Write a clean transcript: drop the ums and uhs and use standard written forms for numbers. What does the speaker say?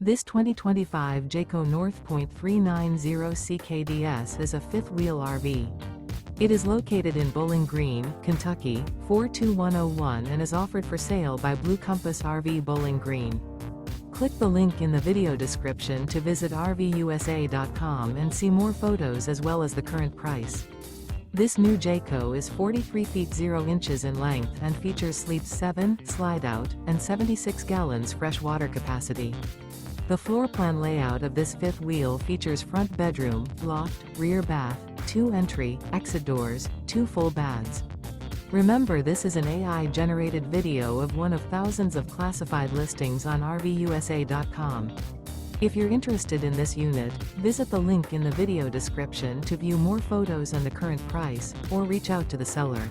This 2025 Jayco North Point 390 CKDS is a fifth-wheel RV. It is located in Bowling Green, Kentucky, 42101 and is offered for sale by Blue Compass RV Bowling Green. Click the link in the video description to visit RVUSA.com and see more photos as well as the current price. This new Jayco is 43 feet 0 inches in length and features sleeps 7, Slideout, and 76 gallons fresh water capacity. The floor plan layout of this fifth wheel features front bedroom, loft, rear bath, 2 entry, exit doors, 2 full baths. Remember, this is an AI-generated video of one of thousands of classified listings on RVUSA.com. If you're interested in this unit, visit the link in the video description to view more photos and the current price, or reach out to the seller.